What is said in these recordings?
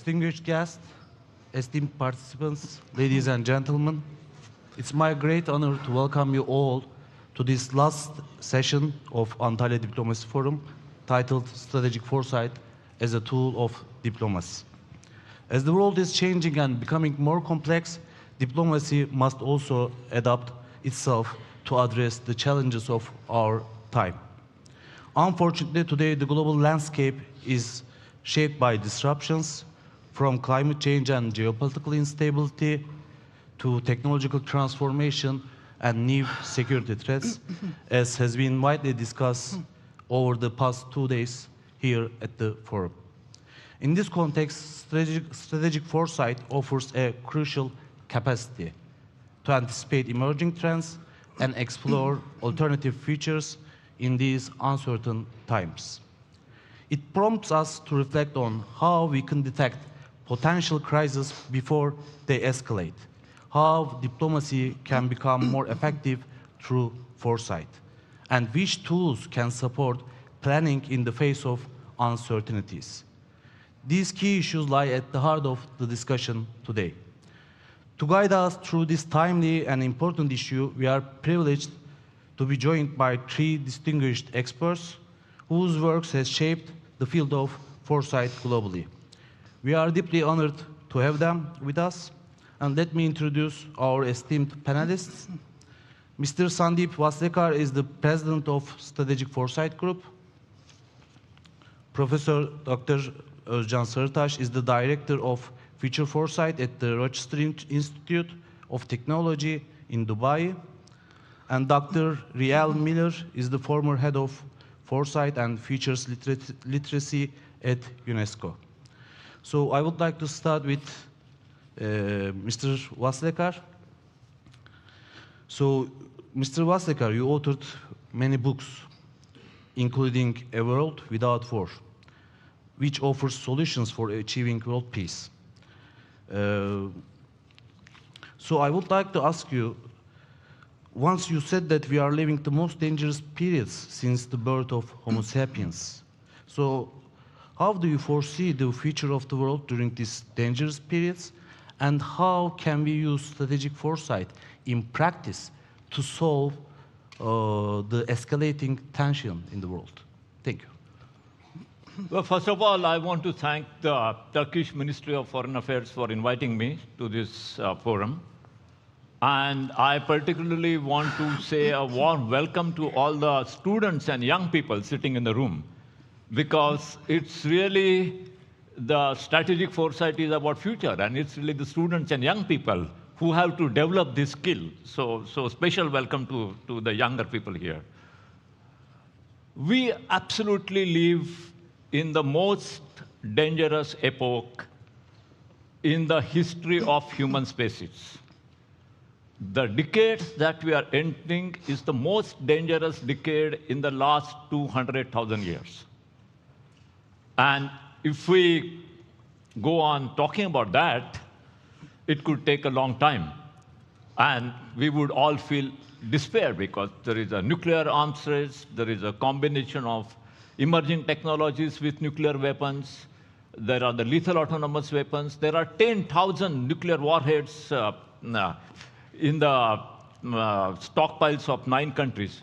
distinguished guests, esteemed participants, ladies and gentlemen, it's my great honor to welcome you all to this last session of Antalya Diplomacy Forum, titled Strategic Foresight as a Tool of Diplomacy. As the world is changing and becoming more complex, diplomacy must also adapt itself to address the challenges of our time. Unfortunately, today the global landscape is shaped by disruptions, from climate change and geopolitical instability to technological transformation and new security threats, as has been widely discussed over the past 2 days here at the forum. In this context, strategic foresight offers a crucial capacity to anticipate emerging trends and explore alternative futures in these uncertain times. It prompts us to reflect on how we can detect potential crises before they escalate, how diplomacy can become more effective through foresight, and which tools can support planning in the face of uncertainties. These key issues lie at the heart of the discussion today. To guide us through this timely and important issue, we are privileged to be joined by 3 distinguished experts whose works has shaped the field of foresight globally. We are deeply honored to have them with us, and let me introduce our esteemed panelists. Mr. Sandeep Waslekar is the president of Strategic Foresight Group. Professor Dr. Özcan Sarıtaş is the director of Future Foresight at the Rochester Institute of Technology in Dubai. And Dr. Riel Miller is the former head of Foresight and Futures Literacy at UNESCO. So I would like to start with Mr. Waslekar. So, Mr. Waslekar, you authored many books, including A World Without War, which offers solutions for achieving world peace. So I would like to ask you, once you said that we are living the most dangerous periods since the birth of Homo sapiens. So how do you foresee the future of the world during these dangerous periods? And how can we use strategic foresight in practice to solve the escalating tension in the world? Thank you. Well, first of all, I want to thank the Turkish Ministry of Foreign Affairs for inviting me to this forum. And I particularly want to say a warm welcome to all the students and young people sitting in the room, because it's really the strategic foresight is about future, and it's really the students and young people who have to develop this skill. So special welcome to the younger people here. We absolutely live in the most dangerous epoch in the history of human species. The decade that we are entering is the most dangerous decade in the last 200,000 years. And if we go on talking about that, it could take a long time. And we would all feel despair, because there is a nuclear arms race, there is a combination of emerging technologies with nuclear weapons, there are the lethal autonomous weapons, there are 10,000 nuclear warheads in the stockpiles of 9 countries.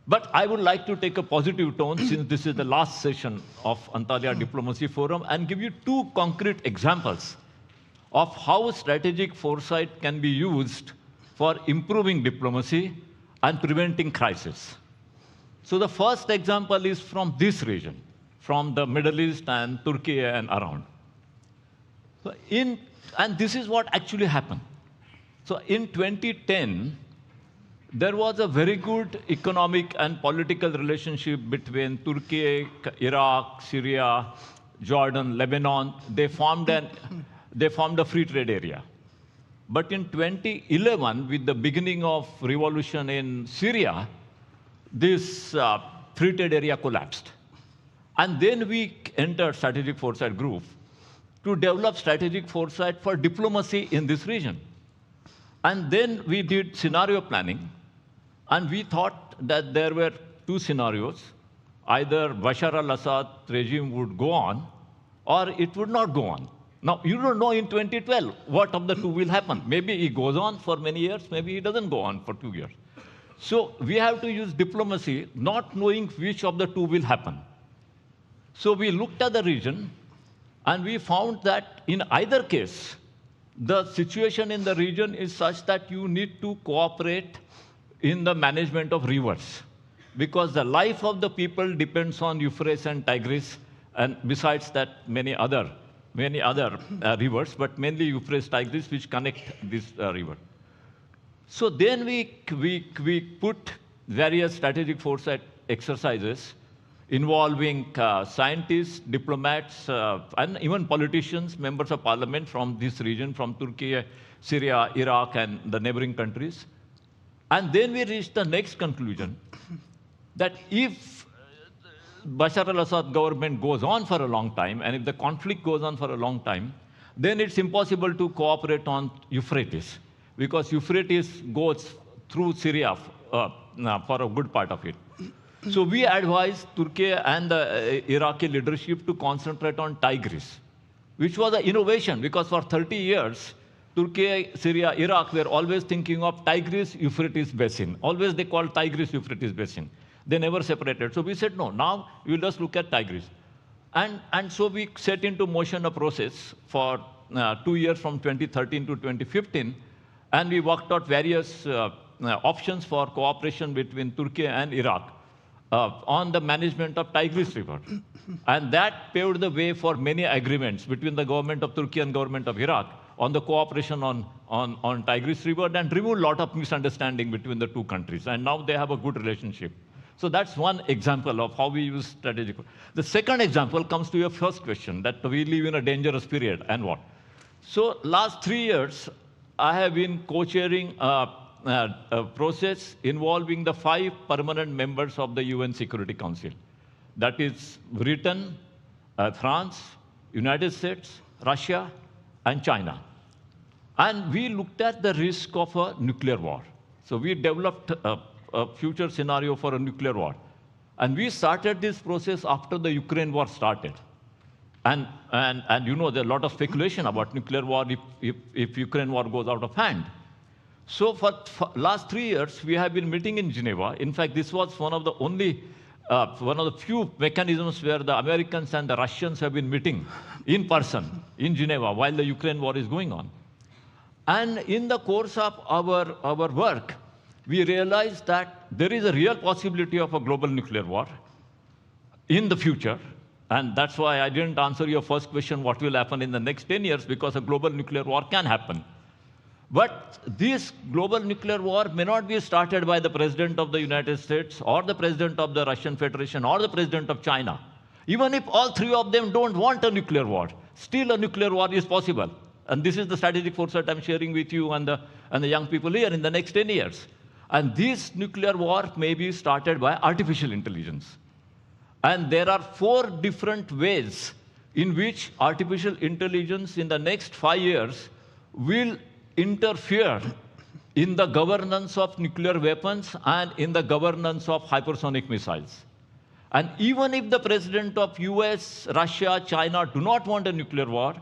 But I would like to take a positive tone, since this is the last session of Antalya Diplomacy Forum, and give you 2 concrete examples of how strategic foresight can be used for improving diplomacy and preventing crisis. So the first example is from this region, from the Middle East and Turkey and around. So and this is what actually happened. So in 2010, there was a very good economic and political relationship between Turkey, Iraq, Syria, Jordan, Lebanon. They formed a free trade area. But in 2011, with the beginning of revolution in Syria, this free trade area collapsed. And then we entered Strategic Foresight Group to develop strategic foresight for diplomacy in this region. And then we did scenario planning, and we thought that there were 2 scenarios. Either Bashar al-Assad regime would go on, or it would not go on. Now, you don't know in 2012 what of the two will happen. Maybe he goes on for many years, maybe he doesn't go on for 2 years. So we have to use diplomacy, not knowing which of the two will happen. So we looked at the region, and we found that in either case, the situation in the region is such that you need to cooperate in the management of rivers, because the life of the people depends on Euphrates and Tigris, and besides that, many other rivers, but mainly Euphrates, Tigris, which connect this river. So then we put various strategic foresight exercises involving scientists, diplomats, and even politicians, members of parliament from this region, from Turkey, Syria, Iraq, and the neighboring countries. And then we reached the next conclusion, that if Bashar al-Assad government goes on for a long time, and if the conflict goes on for a long time, then it's impossible to cooperate on Euphrates, because Euphrates goes through Syria for a good part of it. So we advised Turkey and the Iraqi leadership to concentrate on Tigris, which was an innovation, because for 30 years, Turkey, Syria, Iraq were always thinking of Tigris-Euphrates basin. Always they called Tigris-Euphrates basin. They never separated. So we said, no, now we'll just look at Tigris. And so we set into motion a process for 2 years from 2013 to 2015, and we worked out various options for cooperation between Turkey and Iraq on the management of Tigris River. And that paved the way for many agreements between the government of Turkey and government of Iraq on the cooperation on Tigris River, and removed a lot of misunderstanding between the two countries. And now they have a good relationship. So that's one example of how we use strategic. The second example comes to your first question, that we live in a dangerous period, and what? So last 3 years, I have been co-chairing a process involving the 5 permanent members of the UN Security Council. That is Britain, France, United States, Russia, and China. And we looked at the risk of a nuclear war. So we developed a future scenario for a nuclear war. And we started this process after the Ukraine war started. And you know, there's a lot of speculation about nuclear war if Ukraine war goes out of hand. So for last 3 years, we have been meeting in Geneva. In fact, this was one of the few mechanisms where the Americans and the Russians have been meeting in person in Geneva while the Ukraine war is going on. And in the course of our work, we realized that there is a real possibility of a global nuclear war in the future. And that's why I didn't answer your first question, what will happen in the next 10 years, because a global nuclear war can happen. But this global nuclear war may not be started by the President of the United States, or the President of the Russian Federation, or the President of China. Even if all 3 of them don't want a nuclear war, still a nuclear war is possible. And this is the strategic foresight I'm sharing with you and the young people here in the next 10 years. And this nuclear war may be started by artificial intelligence. And there are 4 different ways in which artificial intelligence in the next 5 years will interfere in the governance of nuclear weapons and in the governance of hypersonic missiles. And even if the president of US, Russia, China do not want a nuclear war,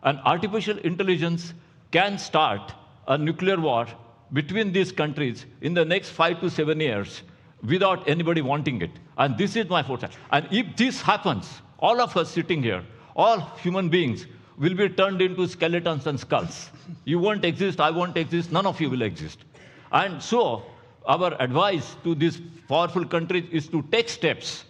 an artificial intelligence can start a nuclear war between these countries in the next 5 to 7 years without anybody wanting it. And this is my foresight. And if this happens, all of us sitting here, all human beings, will be turned into skeletons and skulls. You won't exist, I won't exist, none of you will exist. And so our advice to these powerful countries is to take steps,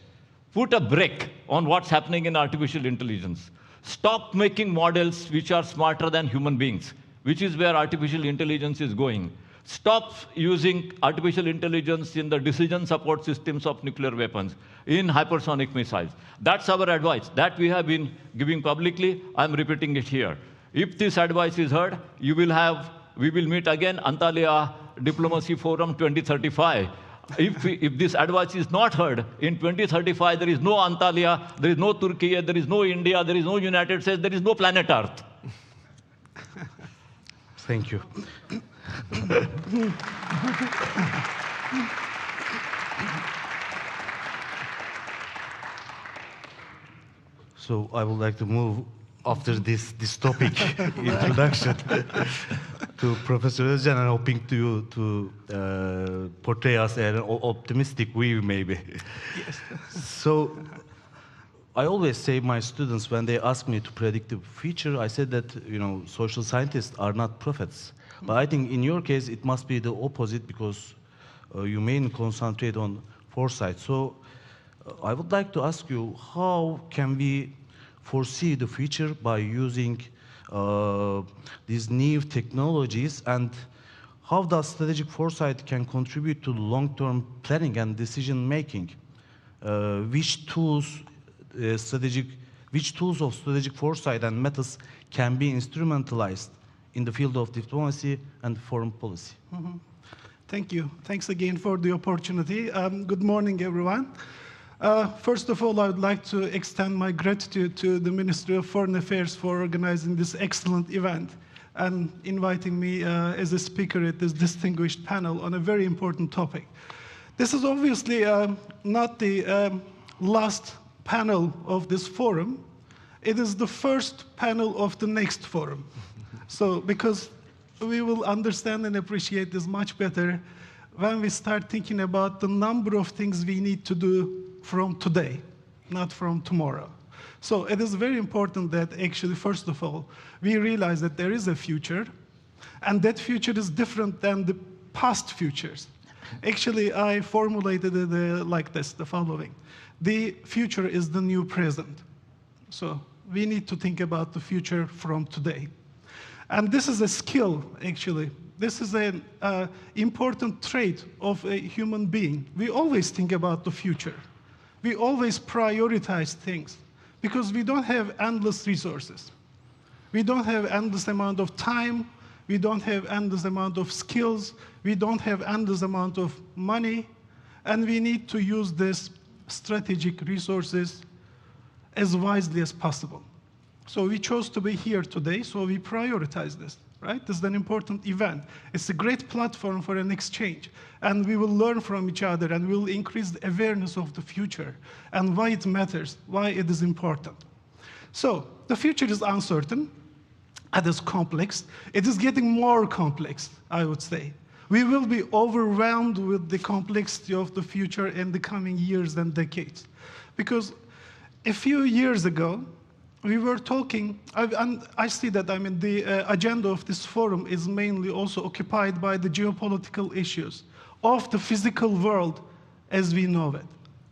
put a brake on what's happening in artificial intelligence. Stop making models which are smarter than human beings, which is where artificial intelligence is going. Stop using artificial intelligence in the decision support systems of nuclear weapons, in hypersonic missiles. That's our advice. That we have been giving publicly. I'm repeating it here. If this advice is heard, we will meet again, Antalya Diplomacy Forum 2035. If this advice is not heard, in 2035, there is no Antalya, there is no Turkey, there is no India, there is no United States, there is no planet Earth. Thank you. So So I would like to move after this topic introduction to Professor Özcan, and hoping to portray us an optimistic view, maybe. Yes. So I always say my students, when they ask me to predict the future, I said that, social scientists are not prophets. But I think in your case, it must be the opposite, because you mainly concentrate on foresight. So I would like to ask you, how can we foresee the future by using these new technologies, and how does strategic foresight can contribute to long-term planning and decision making? Which tools of strategic foresight and methods can be instrumentalized in the field of diplomacy and foreign policy? Mm-hmm. Thank you. Thanks again for the opportunity. Good morning, everyone. First of all, I would like to extend my gratitude to the Ministry of Foreign Affairs for organizing this excellent event and inviting me as a speaker at this distinguished panel on a very important topic. This is obviously not the last panel of this forum. It is the first panel of the next forum. So, because we will understand and appreciate this much better when we start thinking about the number of things we need to do from today, not from tomorrow. So it is very important that actually, first of all, we realize that there is a future, and that future is different than the past futures. Actually, I formulated it like this, the following. The future is the new present. So we need to think about the future from today. And this is a skill, actually. This is an important trait of a human being. We always think about the future. We always prioritize things because we don't have endless resources. We don't have endless amount of time. We don't have endless amount of skills. We don't have endless amount of money. And we need to use these strategic resources as wisely as possible. So we chose to be here today, so we prioritize this, right? This is an important event. It's a great platform for an exchange, and we will learn from each other, and we will increase the awareness of the future and why it matters, why it is important. So the future is uncertain, it is complex. It is getting more complex, I would say. We will be overwhelmed with the complexity of the future in the coming years and decades. Because a few years ago, we were talking, and I see that the agenda of this forum is mainly also occupied by the geopolitical issues of the physical world as we know it,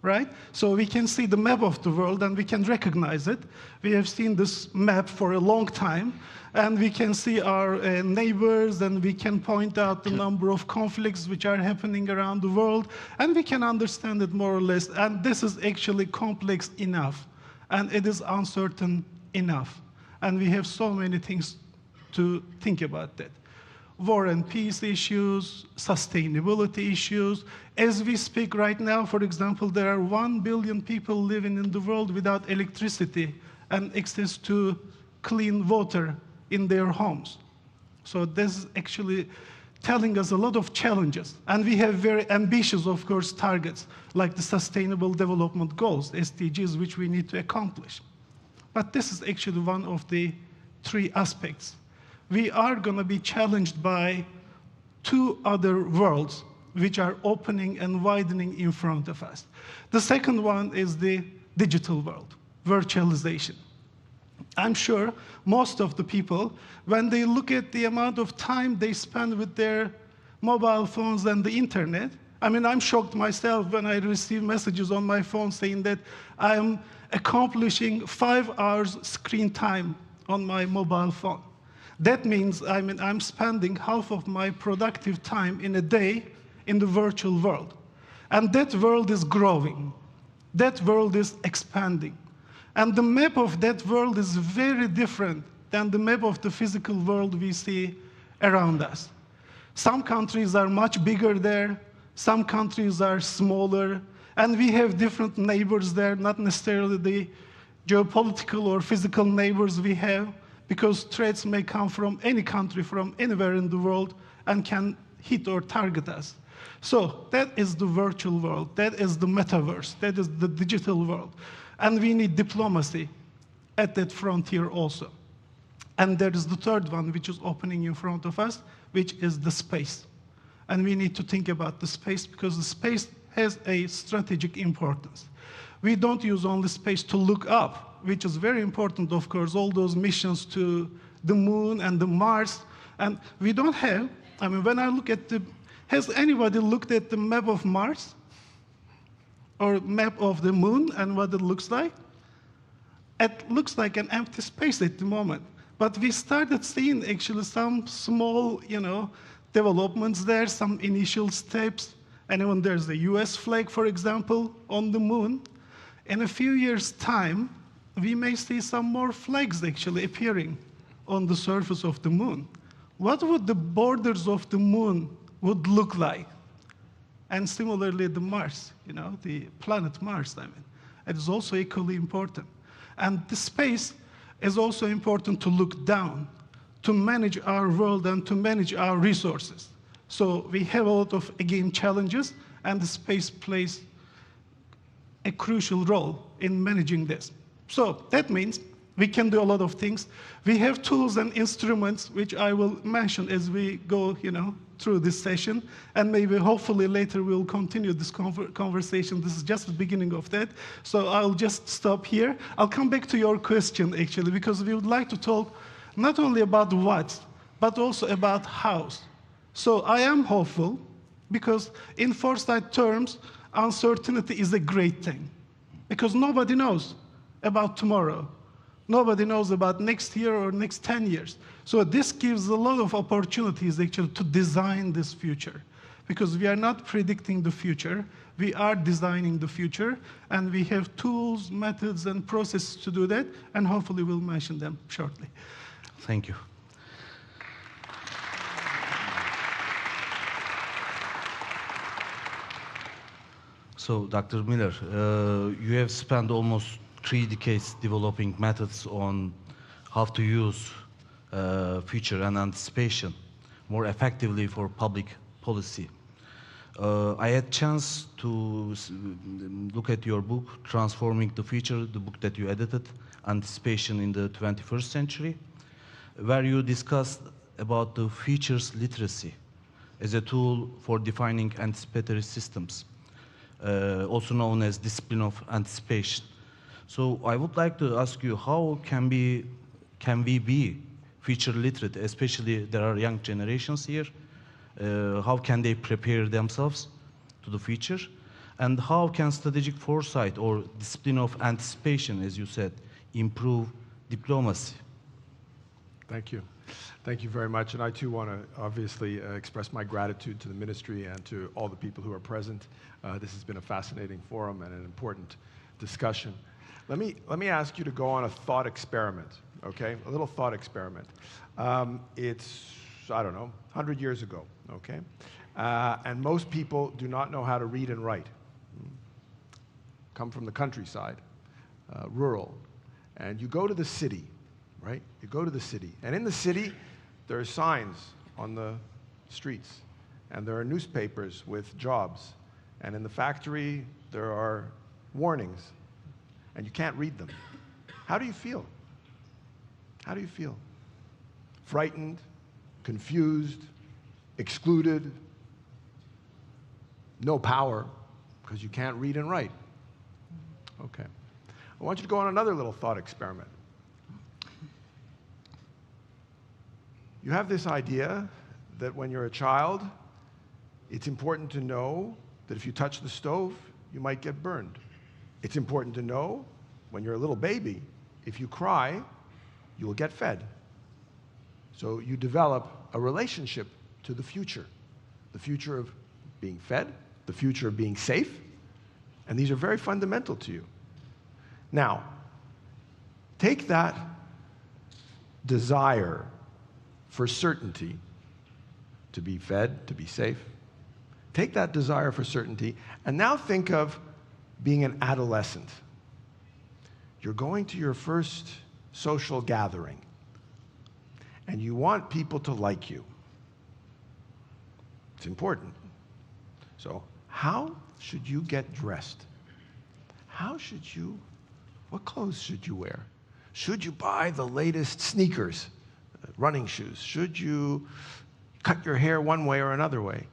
right? So we can see the map of the world and we can recognize it. We have seen this map for a long time, and we can see our neighbors, and we can point out the number of conflicts which are happening around the world, and we can understand it more or less. And this is actually complex enough. And it is uncertain enough. And we have so many things to think about that. War and peace issues, sustainability issues. As we speak right now, for example, there are 1 billion people living in the world without electricity and access to clean water in their homes. So this is actually telling us a lot of challenges. And we have very ambitious, of course, targets, like the Sustainable Development Goals, SDGs, which we need to accomplish. But this is actually one of the 3 aspects. We are going to be challenged by 2 other worlds, which are opening and widening in front of us. The second one is the digital world, virtualization. I'm sure most of the people, when they look at the amount of time they spend with their mobile phones and the internet, I'm shocked myself when I receive messages on my phone saying that I'm accomplishing 5 hours screen time on my mobile phone. That means I'm spending half of my productive time in a day in the virtual world. And that world is growing. That world is expanding. And the map of that world is very different than the map of the physical world we see around us. Some countries are much bigger there, some countries are smaller, and we have different neighbors there, not necessarily the geopolitical or physical neighbors we have, because threats may come from any country, from anywhere in the world, and can hit or target us. So that is the virtual world, that is the metaverse, that is the digital world. And we need diplomacy at that frontier also. And there is the third one, which is opening in front of us, which is the space. And we need to think about the space because the space has a strategic importance. We don't use only space to look up, which is very important, of course, all those missions to the moon and the Mars. And we don't have, I mean, when I look at has anybody looked at the map of Mars? Or map of the moon and what it looks like? It looks like an empty space at the moment. But we started seeing actually some small, developments there, some initial steps. And even there's the US flag, for example, on the moon. In a few years' time, we may see some more flags actually appearing on the surface of the moon. What would the borders of the moon would look like? And similarly, the Mars, the planet Mars, it is also equally important. And the space is also important to look down, to manage our world and to manage our resources. So we have a lot of, again, challenges, and the space plays a crucial role in managing this. So that means we can do a lot of things. We have tools and instruments, which I will mention as we go, through this session, and maybe hopefully later we'll continue this conversation. This is just the beginning of that. So I'll just stop here. I'll come back to your question, actually, because we would like to talk not only about what, but also about how. So I am hopeful, because in Foresight terms, uncertainty is a great thing, because nobody knows about tomorrow. Nobody knows about next year or next 10 years. So this gives a lot of opportunities actually to design this future, because we are not predicting the future, we are designing the future, and we have tools, methods, and processes to do that, and hopefully we'll mention them shortly. Thank you. So, Dr. Miller, you have spent almost 3 decades developing methods on how to use future and anticipation more effectively for public policy. I had a chance to look at your book, Transforming the Future, the book that you edited, Anticipation in the 21st Century, where you discussed about the futures literacy as a tool for defining anticipatory systems, also known as discipline of anticipation. So I would like to ask you, how can we be future literate, especially there are young generations here? How can they prepare themselves to the future? And how can strategic foresight or discipline of anticipation, as you said, improve diplomacy? Thank you. Thank you very much. And I too want to obviously express my gratitude to the ministry and to all the people who are present. This has been a fascinating forum and an important discussion. Let me ask you to go on a thought experiment, okay? A little thought experiment. It's, I don't know, 100 years ago, okay? And most people do not know how to read and write. Come from the countryside, rural. And you go to the city, right? You go to the city. And in the city, there are signs on the streets. And there are newspapers with jobs. And in the factory, there are warnings. And you can't read them. How do you feel? How do you feel? Frightened, confused, excluded, no power, because you can't read and write. Okay. I want you to go on another little thought experiment. You have this idea that when you're a child, it's important to know that if you touch the stove, you might get burned. It's important to know, when you're a little baby, if you cry, you will get fed. So you develop a relationship to the future of being fed, the future of being safe, and these are very fundamental to you. Now, take that desire for certainty, to be fed, to be safe, take that desire for certainty, and now think of being an adolescent. You're going to your first social gathering, and you want people to like you. It's important. So how should you get dressed? What clothes should you wear? Should you buy the latest sneakers, running shoes? Should you cut your hair one way or another way?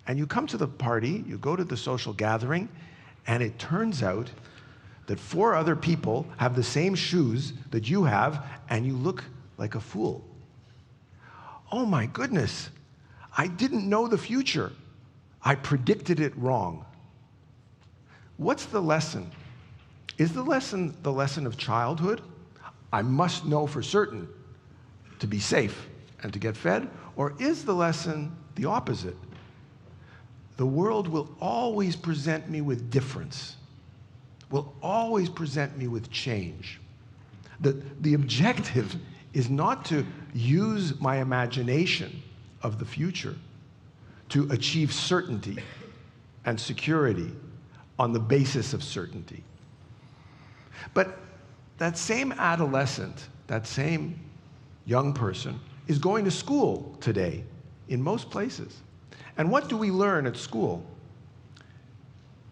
And you come to the party, you go to the social gathering, and it turns out that 4 other people have the same shoes that you have, and you look like a fool. Oh my goodness, I didn't know the future. I predicted it wrong. What's the lesson? Is the lesson of childhood? I must know for certain to be safe and to get fed? Or is the lesson the opposite? The world will always present me with difference, will always present me with change. The objective is not to use my imagination of the future to achieve certainty and security on the basis of certainty. But that same adolescent, that same young person, is going to school today in most places. And what do we learn at school?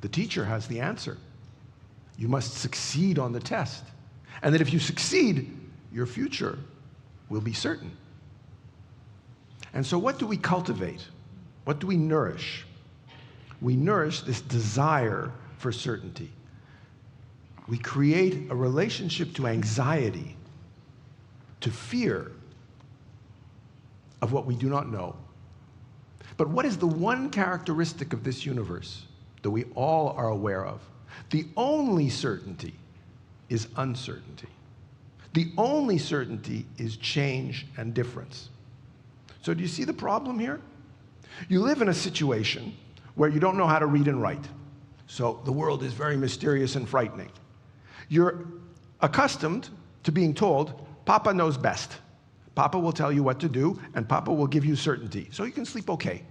The teacher has the answer. You must succeed on the test. And that if you succeed, your future will be certain. And so what do we cultivate? What do we nourish? We nourish this desire for certainty. We create a relationship to anxiety, to fear of what we do not know. But what is the one characteristic of this universe that we all are aware of? The only certainty is uncertainty. The only certainty is change and difference. So do you see the problem here? You live in a situation where you don't know how to read and write. So the world is very mysterious and frightening. You're accustomed to being told, Papa knows best. Papa will tell you what to do, and Papa will give you certainty, so you can sleep okay.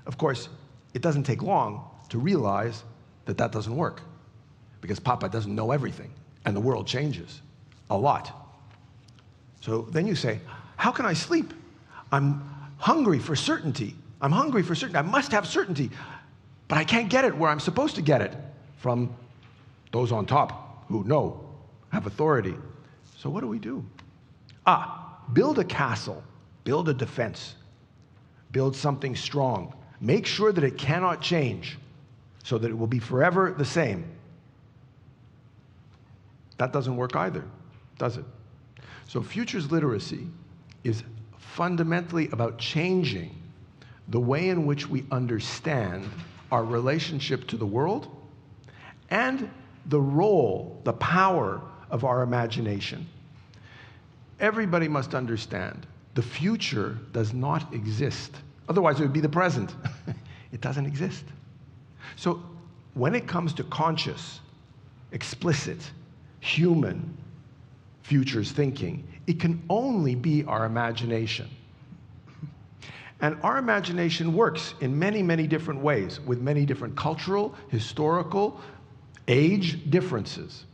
Of course, it doesn't take long to realize that that doesn't work, because Papa doesn't know everything, and the world changes a lot. So then you say, how can I sleep? I'm hungry for certainty. I'm hungry for certainty. I must have certainty, but I can't get it where I'm supposed to get it, from those on top who know, have authority. So what do? Build a castle, build a defense, build something strong. Make sure that it cannot change so that it will be forever the same. That doesn't work either, does it? So futures literacy is fundamentally about changing the way in which we understand our relationship to the world and the role, the power of our imagination. Everybody must understand the future does not exist. Otherwise, it would be the present. It doesn't exist. So when it comes to conscious, explicit, human futures thinking, it can only be our imagination. And our imagination works in many, many different ways, with many different cultural, historical, age differences.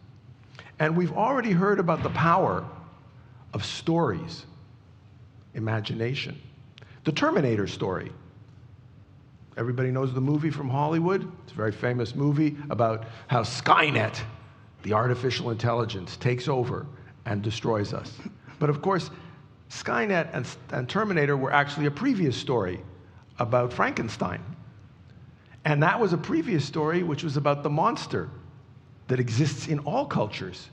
And we've already heard about the power of stories, imagination. The Terminator story. Everybody knows the movie from Hollywood. It's a very famous movie about how Skynet, the artificial intelligence, takes over and destroys us. But of course, Skynet and Terminator were actually a previous story about Frankenstein. And that was a previous story which was about the monster that exists in all cultures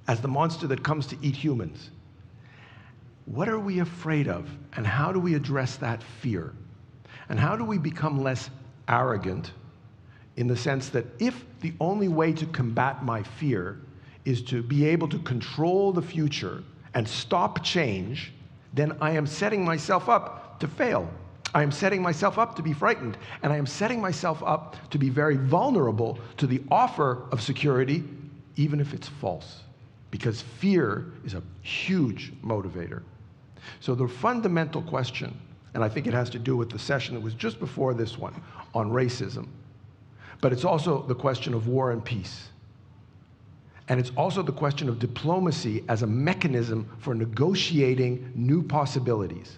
as the monster that comes to eat humans. What are we afraid of, and how do we address that fear? And how do we become less arrogant in the sense that if the only way to combat my fear is to be able to control the future and stop change, then I am setting myself up to fail. I am setting myself up to be frightened, and I am setting myself up to be very vulnerable to the offer of security, even if it's false, because fear is a huge motivator. So the fundamental question, and I think it has to do with the session that was just before this one on racism, but it's also the question of war and peace. And it's also the question of diplomacy as a mechanism for negotiating new possibilities.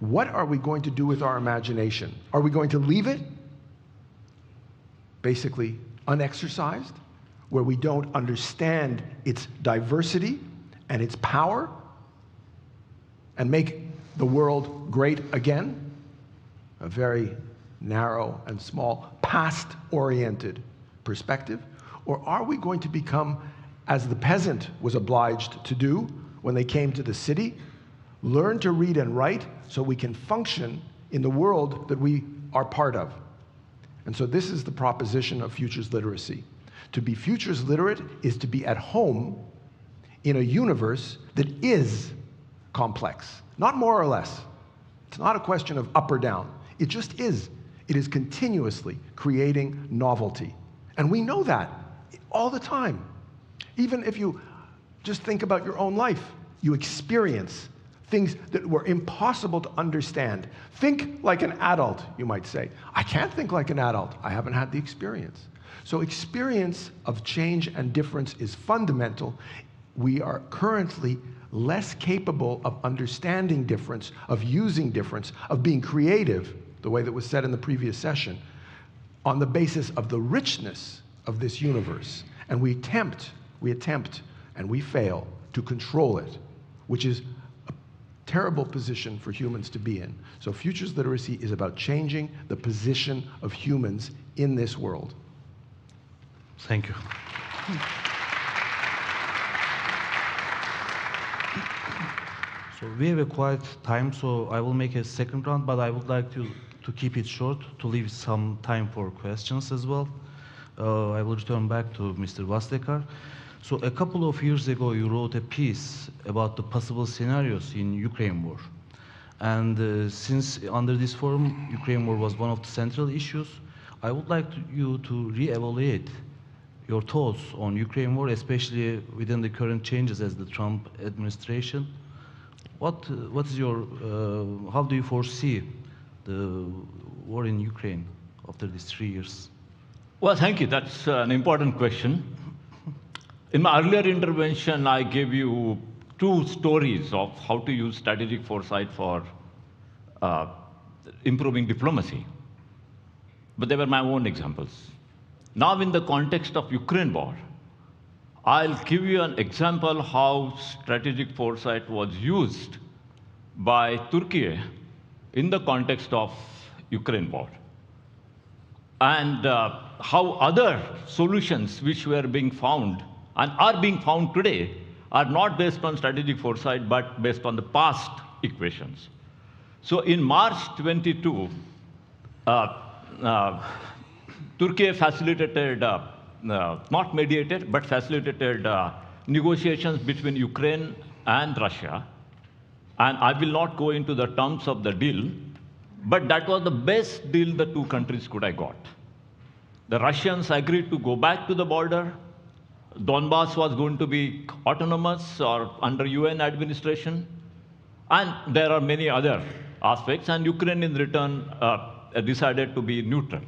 What are we going to do with our imagination? Are we going to leave it basically unexercised, where we don't understand its diversity and its power and make the world great again? A very narrow and small, past-oriented perspective? Or are we going to become, as the peasant was obliged to do when they came to the city, learn to read and write so we can function in the world that we are part of? And so this is the proposition of futures literacy. To be futures literate is to be at home in a universe that is complex, not more or less. It's not a question of up or down. It just is. It is continuously creating novelty. And we know that all the time. Even if you just think about your own life, you experience things that were impossible to understand. Think like an adult, you might say. I can't think like an adult. I haven't had the experience. So experience of change and difference is fundamental. We are currently less capable of understanding difference, of using difference, of being creative, the way that was said in the previous session, on the basis of the richness of this universe. And we attempt, and we fail to control it, which is a terrible position for humans to be in. So futures literacy is about changing the position of humans in this world. Thank you. So we have a quiet time, so I will make a second round, but I would like to keep it short, to leave some time for questions as well. I will return back to Mr. Vastekar. So a couple of years ago, you wrote a piece about the possible scenarios in Ukraine war. And since under this forum, Ukraine war was one of the central issues, I would like you to re-evaluate your thoughts on Ukraine war, especially within the current changes as the Trump administration. What is your, how do you foresee the war in Ukraine after these 3 years? Well, thank you. That's an important question. In my earlier intervention, I gave you two stories of how to use strategic foresight for improving diplomacy. But they were my own examples. Now, in the context of Ukraine war, I'll give you an example how strategic foresight was used by Turkey in the context of Ukraine war. And how other solutions which were being found and are being found today are not based on strategic foresight, but based on the past equations. So in March 22, Turkey facilitated, not mediated, but facilitated negotiations between Ukraine and Russia. And I will not go into the terms of the deal, but that was the best deal the two countries could have got. The Russians agreed to go back to the border. Donbass was going to be autonomous or under UN administration. And there are many other aspects. And Ukraine, in return, decided to be neutral.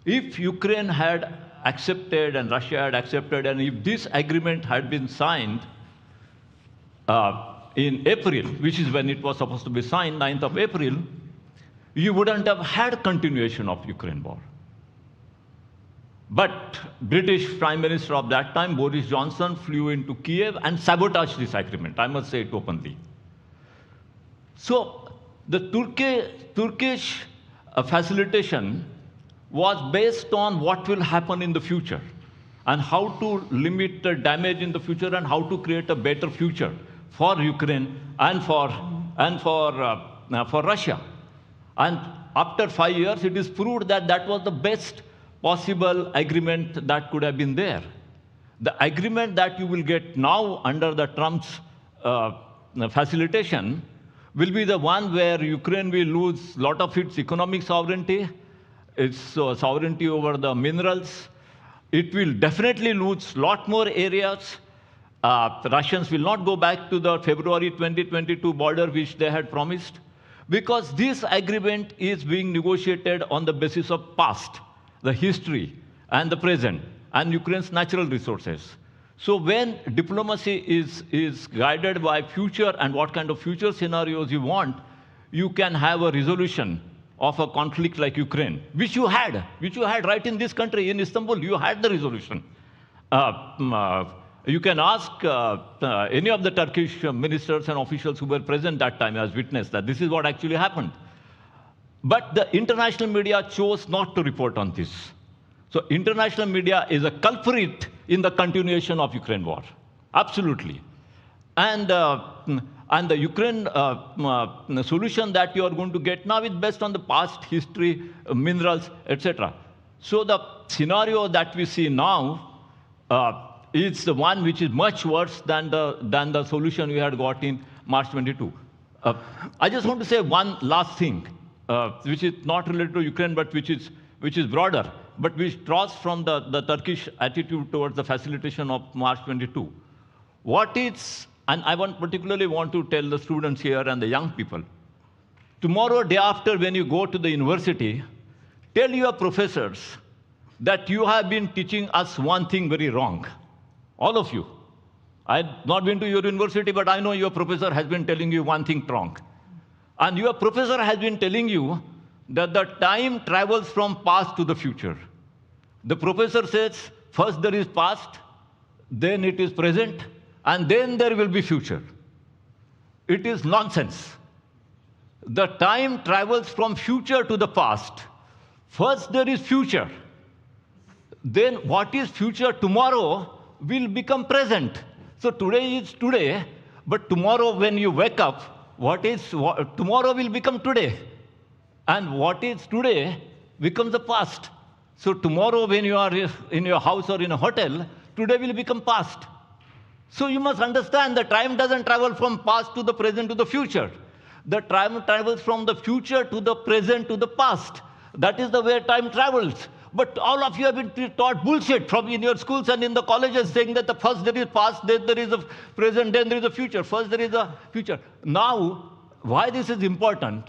If Ukraine had accepted and Russia had accepted, and if this agreement had been signed in April, which is when it was supposed to be signed, 9th of April, you wouldn't have had continuation of Ukraine war. But British Prime Minister of that time, Boris Johnson, flew into Kiev and sabotaged this agreement. I must say it openly. So the Turkish facilitation was based on what will happen in the future and how to limit the damage in the future and how to create a better future for Ukraine and for Russia. And after 5 years, it is proved that that was the best possible agreement that could have been there. The agreement that you will get now under the Trump's facilitation will be the one where Ukraine will lose a lot of its economic sovereignty, its sovereignty over the minerals. It will definitely lose a lot more areas. The Russians will not go back to the February 2022 border which they had promised, because this agreement is being negotiated on the basis of past, the history, and the present, and Ukraine's natural resources. So when diplomacy is guided by future and what kind of future scenarios you want, you can have a resolution of a conflict like Ukraine, which you had right in this country, in Istanbul. You had the resolution You can ask any of the Turkish ministers and officials who were present that time as witness that this is what actually happened. But the international media chose not to report on this. So international media is a culprit in the continuation of Ukraine war. Absolutely. And the Ukraine solution that you are going to get now is based on the past history, minerals, etc. So the scenario that we see now is the one which is much worse than the solution we had got in March 22. I just want to say one last thing, which is not related to Ukraine, but which is broader, but which draws from the Turkish attitude towards the facilitation of March 22. And I particularly want to tell the students here and the young people, tomorrow, day after, when you go to the university, tell your professors that you have been teaching us one thing very wrong. All of you. I've not been to your university, but I know your professor has been telling you one thing wrong. And your professor has been telling you that the time travels from past to the future. The professor says, first there is past, then it is present, and then there will be future. It is nonsense. The time travels from future to the past. First there is future. Then what is future tomorrow will become present. So today is today, but tomorrow when you wake up, tomorrow will become today. And what is today becomes the past. So tomorrow when you are in your house or in a hotel, today will become past. So you must understand that time doesn't travel from past to the present to the future. The time travels from the future to the present to the past. That is the way time travels. But all of you have been taught bullshit from in your schools and in the colleges saying that the first there is past, then there is a present, then there is a future. First there is a future. Now, why this is important,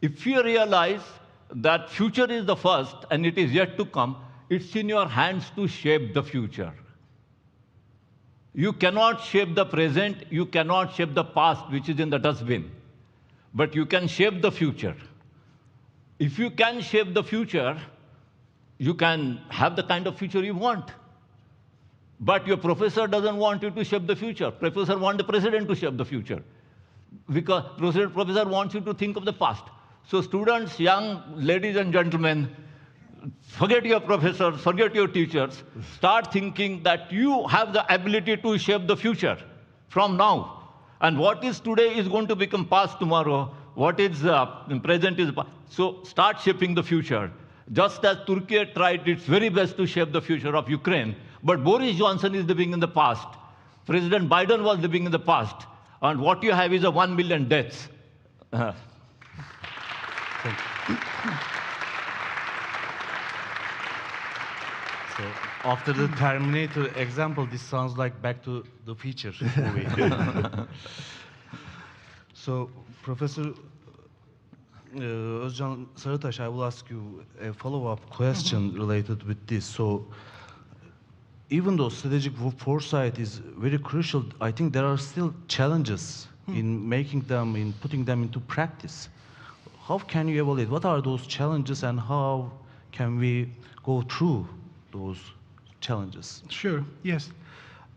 if you realize that future is the first and it is yet to come, it's in your hands to shape the future. You cannot shape the present, you cannot shape the past, which is in the dustbin. But you can shape the future. If you can shape the future, you can have the kind of future you want. But your professor doesn't want you to shape the future. Professor wants the president to shape the future. Because professor wants you to think of the past. So students, young ladies and gentlemen, forget your professors, forget your teachers. Start thinking that you have the ability to shape the future from now. And what is today is going to become past tomorrow. What is present is past. So start shaping the future. Just as Turkey tried its very best to shape the future of Ukraine, but Boris Johnson is living in the past. President Biden was living in the past. And what you have is 1 million deaths. Thank you. So after the Terminator example, this sounds like Back to the Future movie. So, Professor Özcan Sarıtaş, I will ask you a follow-up question related with this. So, even though strategic foresight is very crucial, I think there are still challenges in making them, in putting them into practice. How can you evaluate? What are those challenges and how can we go through those challenges? Sure, yes.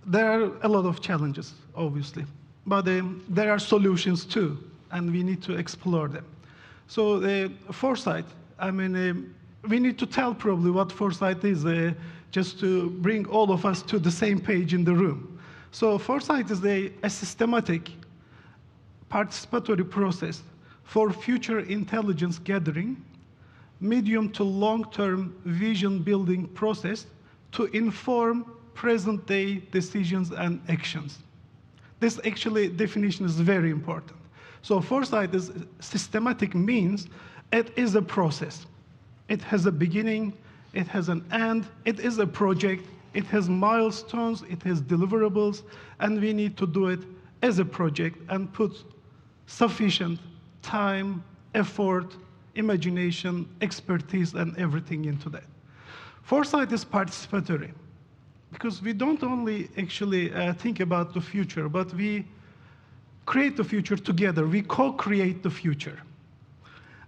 There are a lot of challenges, obviously. But there are solutions too, and we need to explore them. So foresight, I mean, we need to tell probably what foresight is, just to bring all of us to the same page in the room. So foresight is a systematic, participatory process for future intelligence gathering, medium to long-term vision building process to inform present-day decisions and actions. This actually definition is very important. So foresight is systematic means it is a process. It has a beginning, it has an end, it is a project, it has milestones, it has deliverables, and we need to do it as a project and put sufficient time, effort, imagination, expertise, and everything into that. Foresight is participatory because we don't only actually think about the future, but we create the future together. We co-create the future.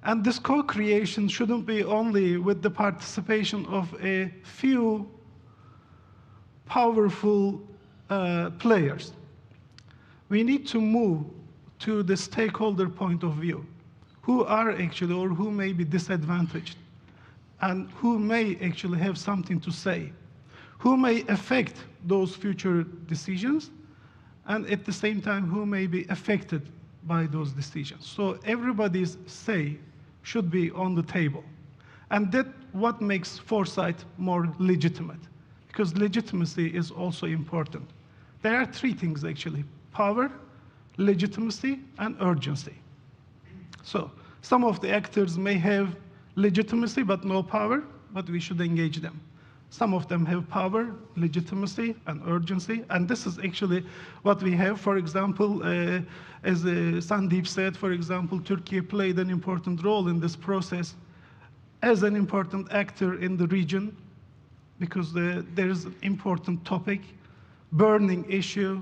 And this co-creation shouldn't be only with the participation of a few powerful players. We need to move to the stakeholder point of view. Who are actually, or who may be disadvantaged, and who may actually have something to say, who may affect those future decisions, and at the same time, who may be affected by those decisions. So everybody's say should be on the table. And that's what makes foresight more legitimate, because legitimacy is also important. There are three things, actually: power, legitimacy, and urgency. So some of the actors may have legitimacy but no power, but we should engage them. Some of them have power, legitimacy, and urgency, and this is actually what we have. For example, as Sandeep said, for example, Turkey played an important role in this process as an important actor in the region, because there is an important topic, burning issue,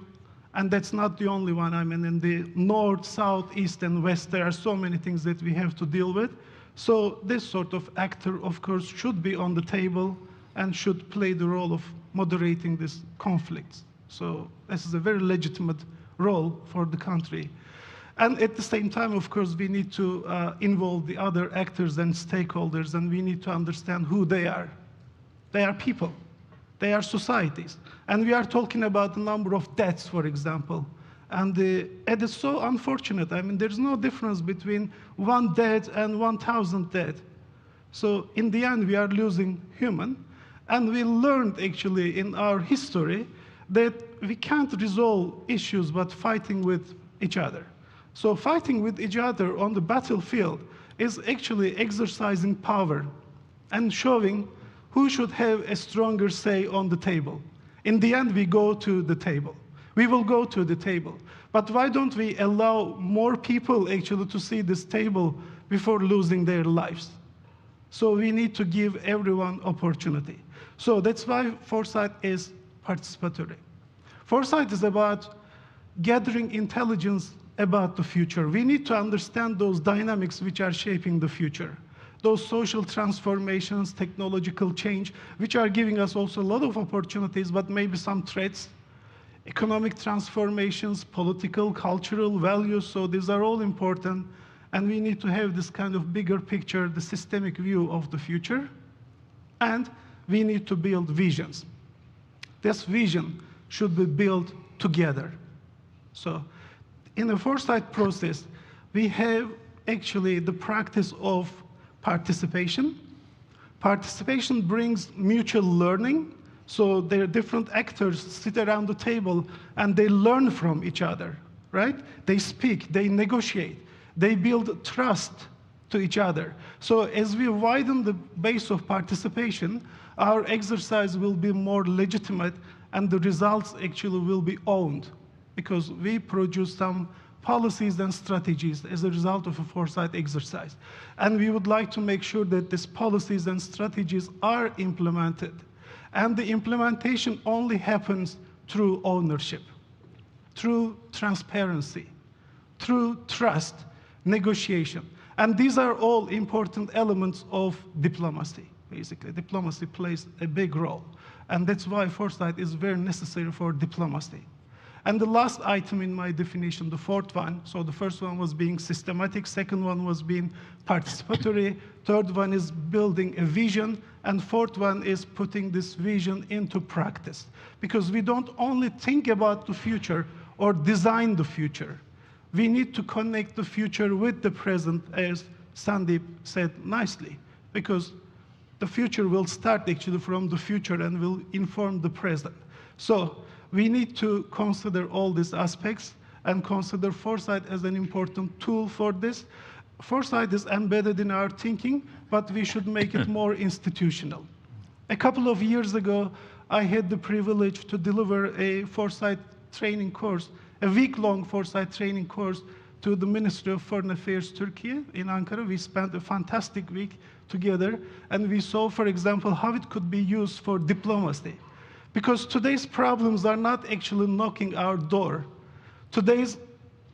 and that's not the only one. I mean, in the north, south, east, and west, there are so many things that we have to deal with. So this sort of actor, of course, should be on the table and should play the role of moderating these conflicts. So this is a very legitimate role for the country. And at the same time, of course, we need to involve the other actors and stakeholders, and we need to understand who they are. They are people. They are societies. And we are talking about the number of deaths, for example. And it is so unfortunate. I mean, there's no difference between 1 death and 1,000 deaths. So in the end, we are losing human. And we learned, actually, in our history that we can't resolve issues but fighting with each other. So fighting with each other on the battlefield is actually exercising power and showing who should have a stronger say on the table. In the end, we go to the table. We will go to the table. But why don't we allow more people actually to see this table before losing their lives? So we need to give everyone opportunity. So that's why Foresight is participatory. Foresight is about gathering intelligence about the future. We need to understand those dynamics which are shaping the future. Those social transformations, technological change, which are giving us also a lot of opportunities, but maybe some threats. Economic transformations, political, cultural values, so these are all important. And we need to have this kind of bigger picture, the systemic view of the future. And we need to build visions. This vision should be built together. So in the foresight process, we have actually the practice of participation. Participation brings mutual learning. So there are different actors sit around the table and they learn from each other, right? They speak, they negotiate, they build trust to each other. So as we widen the base of participation, our exercise will be more legitimate and the results actually will be owned because we produce some policies and strategies as a result of a foresight exercise. And we would like to make sure that these policies and strategies are implemented. And the implementation only happens through ownership, through transparency, through trust, negotiation. And these are all important elements of diplomacy, basically. Diplomacy plays a big role. And that's why foresight is very necessary for diplomacy. And the last item in my definition, the fourth one, so the first one was being systematic, second one was being participatory, third one is building a vision, and fourth one is putting this vision into practice. Because we don't only think about the future or design the future. We need to connect the future with the present, as Sandeep said nicely, because the future will start actually from the future and will inform the present. So we need to consider all these aspects and consider foresight as an important tool for this. Foresight is embedded in our thinking, but we should make it more institutional. A couple of years ago, I had the privilege to deliver a foresight training course, a week-long foresight training course to the Ministry of Foreign Affairs Turkey in Ankara. We spent a fantastic week together, and we saw, for example, how it could be used for diplomacy. Because today's problems are not actually knocking our door. Today's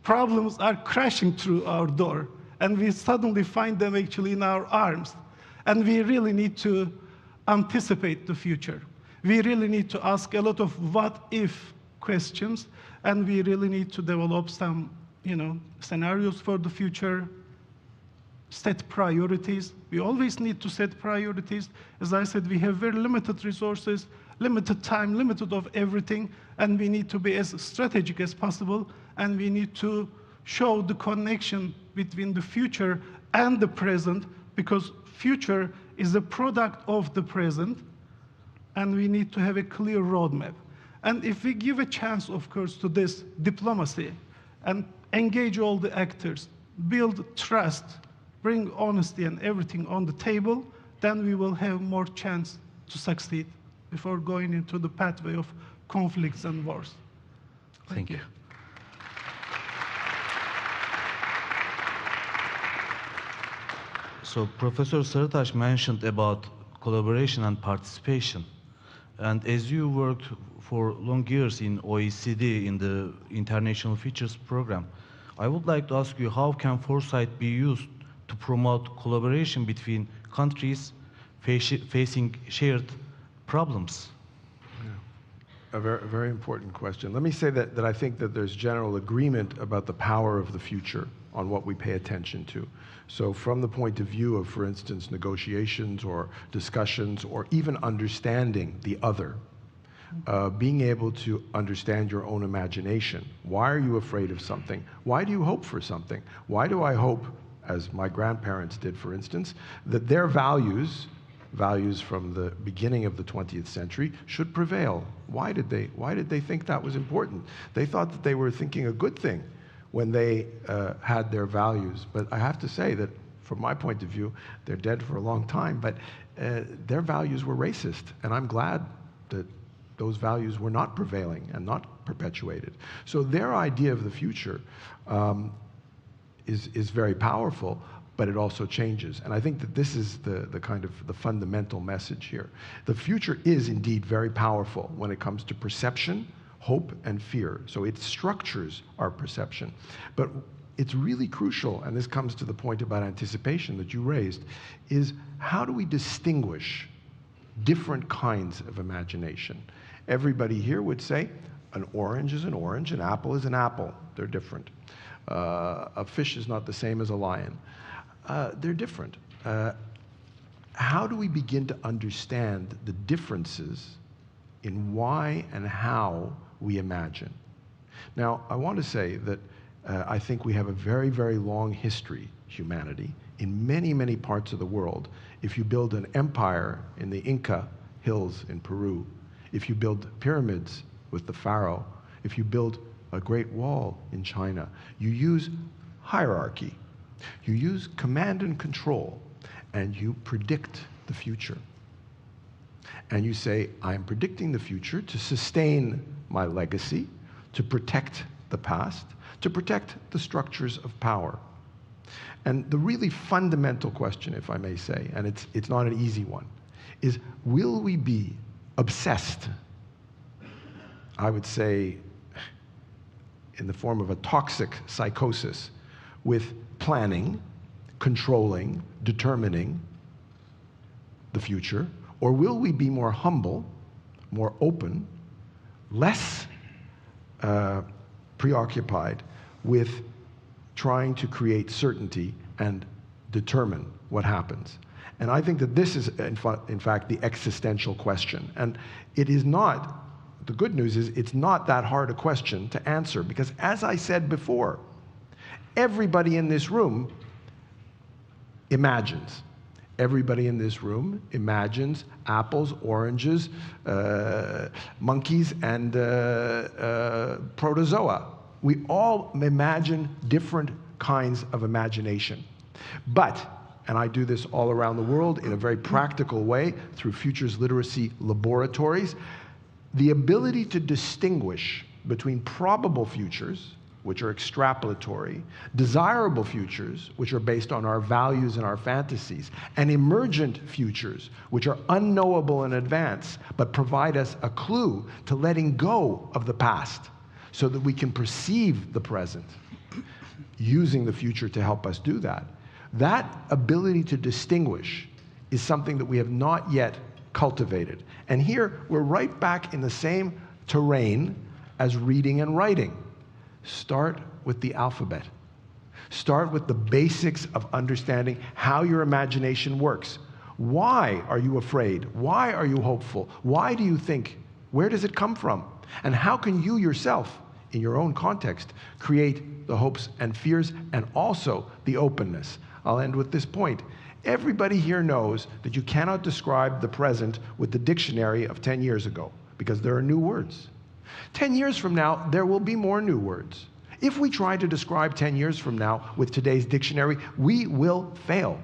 problems are crashing through our door, and we suddenly find them actually in our arms. And we really need to anticipate the future. We really need to ask a lot of what if questions, and we really need to develop some, scenarios for the future, set priorities. We always need to set priorities. As I said, we have very limited resources, limited time, limited of everything, and we need to be as strategic as possible, and we need to show the connection between the future and the present, because future is a product of the present, and we need to have a clear roadmap. And if we give a chance, of course, to this diplomacy and engage all the actors, build trust, bring honesty and everything on the table, then we will have more chance to succeed before going into the pathway of conflicts and wars. Thank you. So Professor Sarıtaş mentioned about collaboration and participation. And as you worked for long years in OECD in the International Features Program, I would like to ask you, how can Foresight be used to promote collaboration between countries facing shared problems? A very, very important question. Let me say that I think that there's general agreement about the power of the future on what we pay attention to. So from the point of view of, for instance, negotiations or discussions or even understanding the other, being able to understand your own imagination. Why are you afraid of something? Why do you hope for something? Why do I hope, as my grandparents did, for instance, that their values from the beginning of the 20th century should prevail? Why did they think that was important? They thought that they were thinking a good thing when they had their values. But I have to say that, from my point of view, they're dead for a long time, but their values were racist, and I'm glad that those values were not prevailing and not perpetuated. So their idea of the future is very powerful, but it also changes. And I think that this is the kind of the fundamental message here. The future is indeed very powerful when it comes to perception, hope, and fear. So it structures our perception. But it's really crucial, and this comes to the point about anticipation that you raised, is how do we distinguish different kinds of imagination? Everybody here would say an orange is an orange, an apple is an apple. They're different. A fish is not the same as a lion. They're different. How do we begin to understand the differences in why and how we imagine? Now, I want to say that I think we have a very, very long history, humanity, in many, many parts of the world. If you build an empire in the Inca hills in Peru, if you build pyramids with the pharaoh, if you build a great wall in China, you use hierarchy. You use command and control, and you predict the future. And you say, I'm predicting the future to sustain my legacy, to protect the past, to protect the structures of power. And the really fundamental question, if I may say, and it's not an easy one, is will we be obsessed, I would say, in the form of a toxic psychosis, with planning, controlling, determining the future, or will we be more humble, more open, less preoccupied with trying to create certainty and determine what happens? And I think that this is, in fact, the existential question. And it is not, the good news is, it's not that hard a question to answer, because as I said before, everybody in this room imagines. Everybody in this room imagines apples, oranges, monkeys, and protozoa. We all imagine different kinds of imagination. But, and I do this all around the world in a very practical way through futures literacy laboratories, the ability to distinguish between probable futures, which are extrapolatory, desirable futures, which are based on our values and our fantasies, and emergent futures, which are unknowable in advance, but provide us a clue to letting go of the past so that we can perceive the present, using the future to help us do that. That ability to distinguish is something that we have not yet cultivated. And here, we're right back in the same terrain as reading and writing. Start with the alphabet. Start with the basics of understanding how your imagination works. Why are you afraid? Why are you hopeful? Why do you think? Where does it come from? And how can you yourself, in your own context, create the hopes and fears and also the openness? I'll end with this point. Everybody here knows that you cannot describe the present with the dictionary of 10 years ago because there are new words. 10 years from now, there will be more new words. If we try to describe 10 years from now with today's dictionary, we will fail.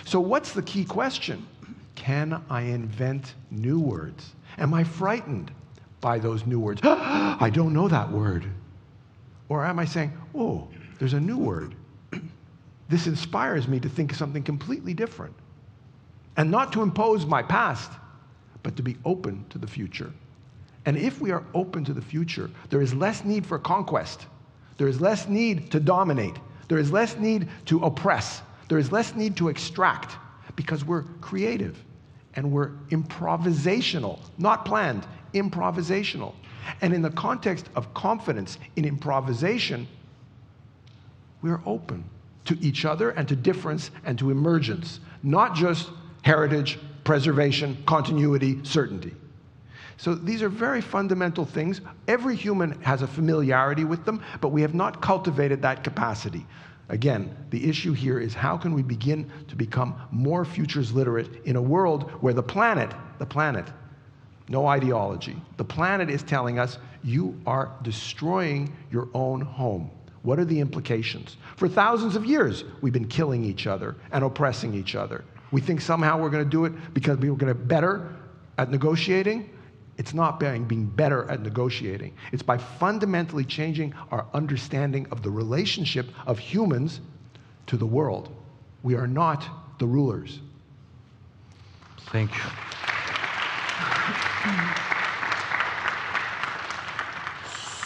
So what's the key question? Can I invent new words? Am I frightened by those new words? I don't know that word. Or am I saying, oh, there's a new word. This inspires me to think of something completely different. And not to impose my past, but to be open to the future. And if we are open to the future, there is less need for conquest. There is less need to dominate. There is less need to oppress. There is less need to extract because we're creative and we're improvisational, not planned, improvisational. And in the context of confidence in improvisation, we're open to each other and to difference and to emergence, not just heritage, preservation, continuity, certainty. So these are very fundamental things. Every human has a familiarity with them, but we have not cultivated that capacity. Again, the issue here is how can we begin to become more futures literate in a world where the planet, no ideology, the planet is telling us you are destroying your own home. What are the implications? For thousands of years, we've been killing each other and oppressing each other. We think somehow we're going to do it because we're going to be better at negotiating. It's not by being better at negotiating. It's by fundamentally changing our understanding of the relationship of humans to the world. We are not the rulers. Thank you.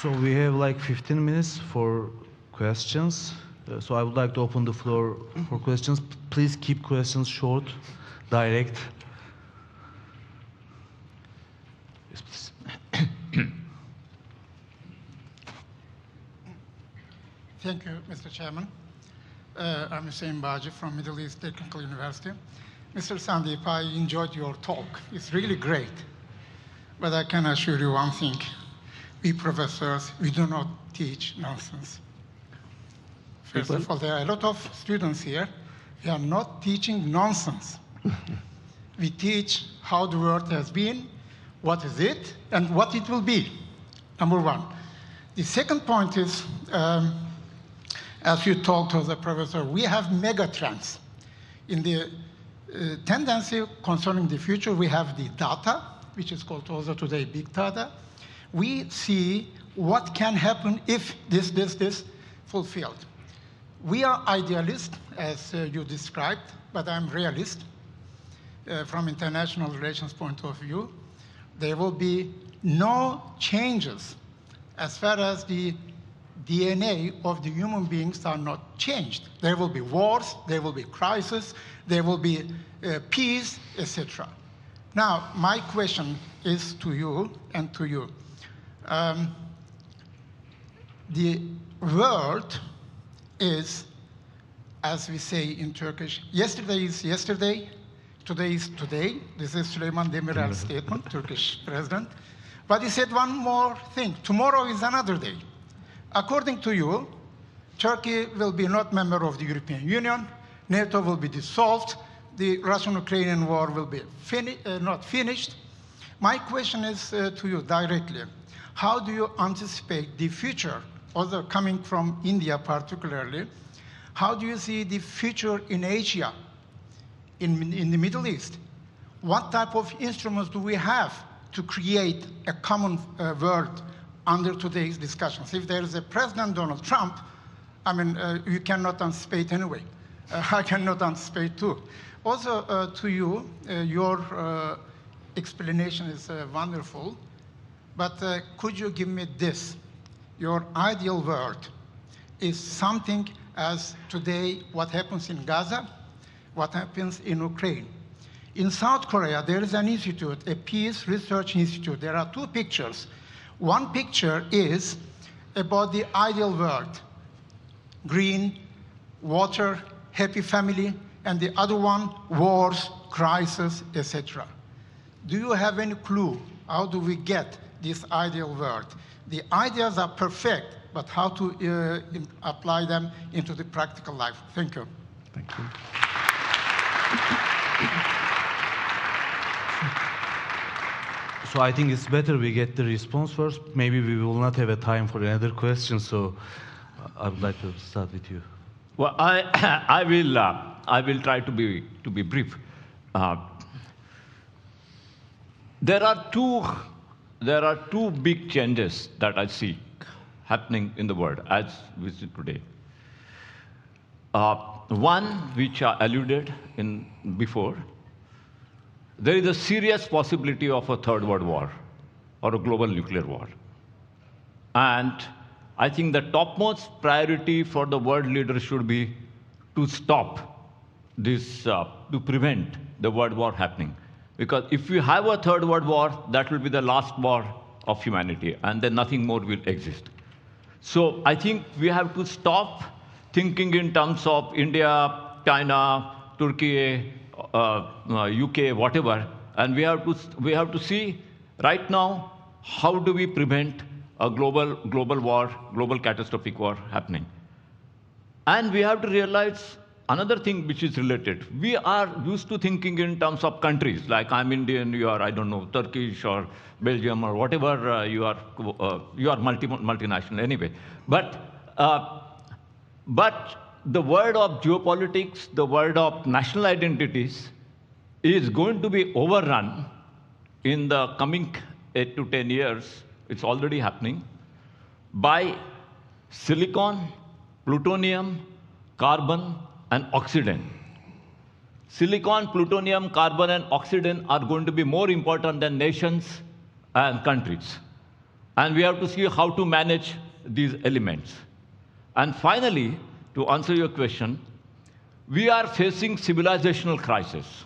So we have like 15 minutes for questions. So I would like to open the floor for questions. Please keep questions short, direct. Yes, please. Thank you, Mr. Chairman. I'm Hussein Baji from Middle East Technical University. Mr. Sandeep, I enjoyed your talk. It's really great. But I can assure you one thing. We professors, we do not teach nonsense. First of all, there are a lot of students here. We are not teaching nonsense. We teach how the world has been, what is it, and what it will be, number one. The second point is, as you talked to the professor, we have megatrends. In the tendency concerning the future, we have the data, which is called also today big data. We see what can happen if this fulfilled. We are idealists, as you described, but I'm realist. From international relations point of view, there will be no changes as far as the DNA of the human beings are not changed. There will be wars, there will be crises, there will be peace, etc. Now, my question is to you and to you. The world is, as we say in Turkish, yesterday is yesterday, today is today. This is Süleyman Demirel's statement, Turkish president. But he said one more thing. Tomorrow is another day. According to you, Turkey will be not member of the European Union. NATO will be dissolved. The Russian-Ukrainian war will be not finished. My question is to you directly. How do you anticipate the future, also coming from India particularly? How do you see the future in Asia, in the Middle East? What type of instruments do we have to create a common world under today's discussions? If there is a President Donald Trump, I mean, you cannot anticipate anyway. I cannot anticipate too. Also, to you, your explanation is wonderful, but could you give me this? Your ideal world is something as today what happens in Gaza, what happens in Ukraine. In South Korea, there is an institute, a peace research institute. There are two pictures. One picture is about the ideal world, green, water, happy family, and the other one, wars, crisis, etc. Do you have any clue how do we get this ideal world? The ideas are perfect, but how to apply them into the practical life? Thank you. Thank you. So I think it's better we get the response first. Maybe we will not have a time for another question, so I would like to start with you. Well, I will try to be brief. There are two big changes that I see happening in the world as we see today. One, which I alluded in before, there is a serious possibility of a third world war or a global nuclear war. And I think the topmost priority for the world leaders should be to stop this, to prevent the world war happening. Because if we have a third world war, that will be the last war of humanity, and then nothing more will exist. So I think we have to stop thinking in terms of India, China, Turkey, UK, whatever, and we have to see right now how do we prevent a global war, global catastrophic war happening. And we have to realize another thing which is related. We are used to thinking in terms of countries, like I'm Indian, you are, I don't know, Turkish or Belgium or whatever, you are multinational anyway. But the world of geopolitics, the world of national identities is going to be overrun in the coming 8 to 10 years. It's already happening by silicon, plutonium, carbon, and oxygen. Silicon, plutonium, carbon, and oxygen are going to be more important than nations and countries. And we have to see how to manage these elements. And finally, to answer your question, we are facing civilizational crisis.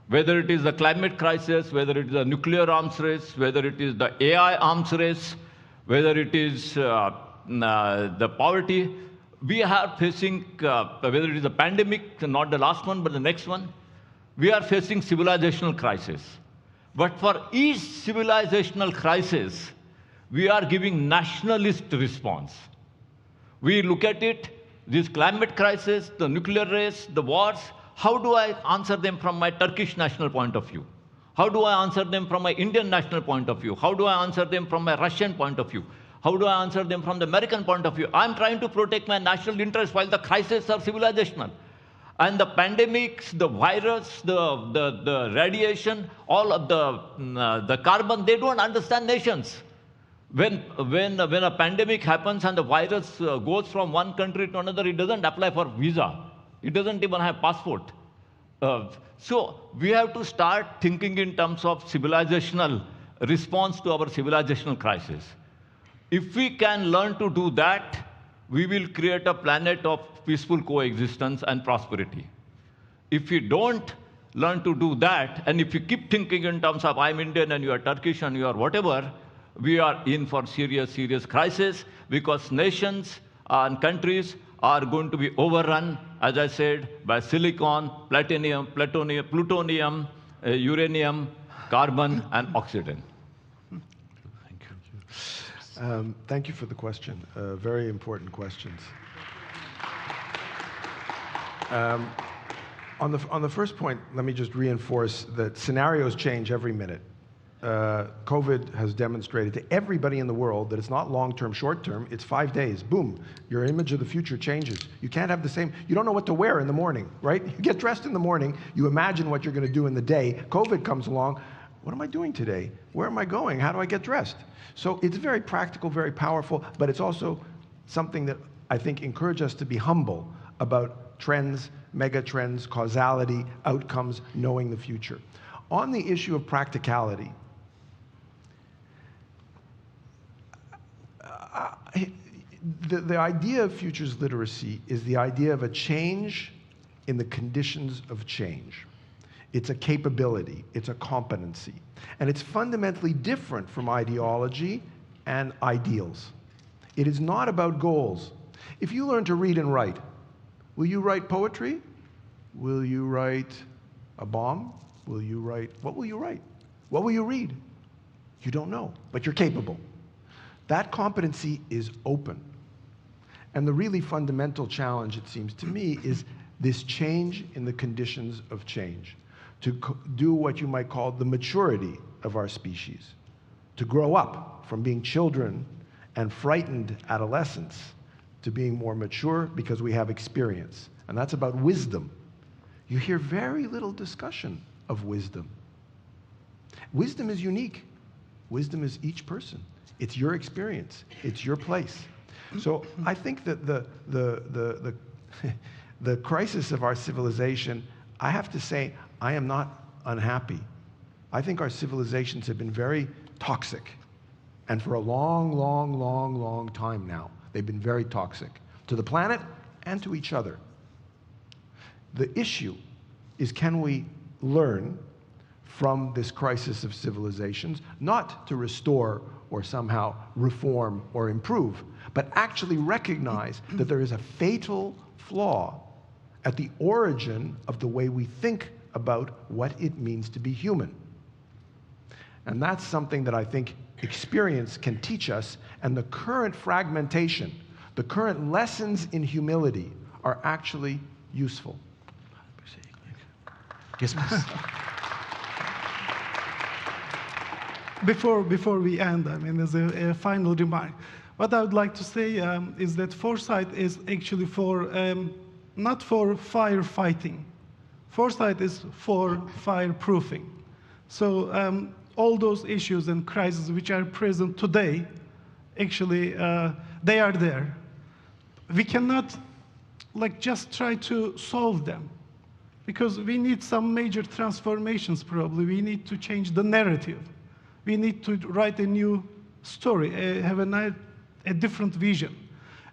Whether it is the climate crisis, whether it is the nuclear arms race, whether it is the AI arms race, whether it is the poverty, we are facing, whether it is a pandemic, not the last one, but the next one, we are facing civilizational crisis. But for each civilizational crisis, we are giving nationalist response. We look at it, this climate crisis, the nuclear race, the wars, how do I answer them from my Turkish national point of view? How do I answer them from my Indian national point of view? How do I answer them from my Russian point of view? How do I answer them from the American point of view? I'm trying to protect my national interests while the crises are civilizational. And the pandemics, the virus, the radiation, all of the carbon, they don't understand nations. When a pandemic happens and the virus goes from one country to another, it doesn't apply for visa. It doesn't even have passport. So we have to start thinking in terms of civilizational response to our civilizational crisis. If we can learn to do that, we will create a planet of peaceful coexistence and prosperity. If we don't learn to do that, and if you keep thinking in terms of I'm Indian and you are Turkish and you are whatever, we are in for serious, serious crisis because nations and countries are going to be overrun, as I said, by silicon, plutonium, uranium, carbon, and oxygen. Thank you. Thank you for the question. Very important questions. On the first point, let me just reinforce that scenarios change every minute. COVID has demonstrated to everybody in the world that it's not long-term, short-term, it's 5 days. Boom, your image of the future changes. You can't have the same, you don't know what to wear in the morning, right? You get dressed in the morning, you imagine what you're going to do in the day. COVID comes along, what am I doing today? Where am I going? How do I get dressed? So it's very practical, very powerful, but it's also something that I think encourages us to be humble about trends, mega trends, causality, outcomes, knowing the future. On the issue of practicality, the idea of futures literacy is the idea of a change in the conditions of change. It's a capability, it's a competency. And it's fundamentally different from ideology and ideals. It is not about goals. If you learn to read and write, will you write poetry? Will you write a bomb? Will you write, what will you write? What will you read? You don't know, but you're capable. That competency is open. And the really fundamental challenge, it seems to me, is this change in the conditions of change. To do what you might call the maturity of our species. To grow up from being children and frightened adolescents to being more mature because we have experience. And that's about wisdom. You hear very little discussion of wisdom. Wisdom is unique. Wisdom is each person. It's your experience. It's your place. So I think that the crisis of our civilization, I have to say, I am not unhappy. I think our civilizations have been very toxic. And for a long, long, long, long time now, they've been very toxic to the planet and to each other. The issue is, can we learn from this crisis of civilizations, not to restore or somehow reform or improve, but actually recognize that there is a fatal flaw at the origin of the way we think about what it means to be human. And that's something that I think experience can teach us, and the current fragmentation, the current lessons in humility are actually useful. Yes, please. Before we end, I mean, as a final remark, what I would like to say is that Foresight is actually for, not for firefighting. Foresight is for fireproofing. So all those issues and crises which are present today, actually, they are there. We cannot just try to solve them, because we need some major transformations probably. We need to change the narrative. We need to write a new story, have a different vision.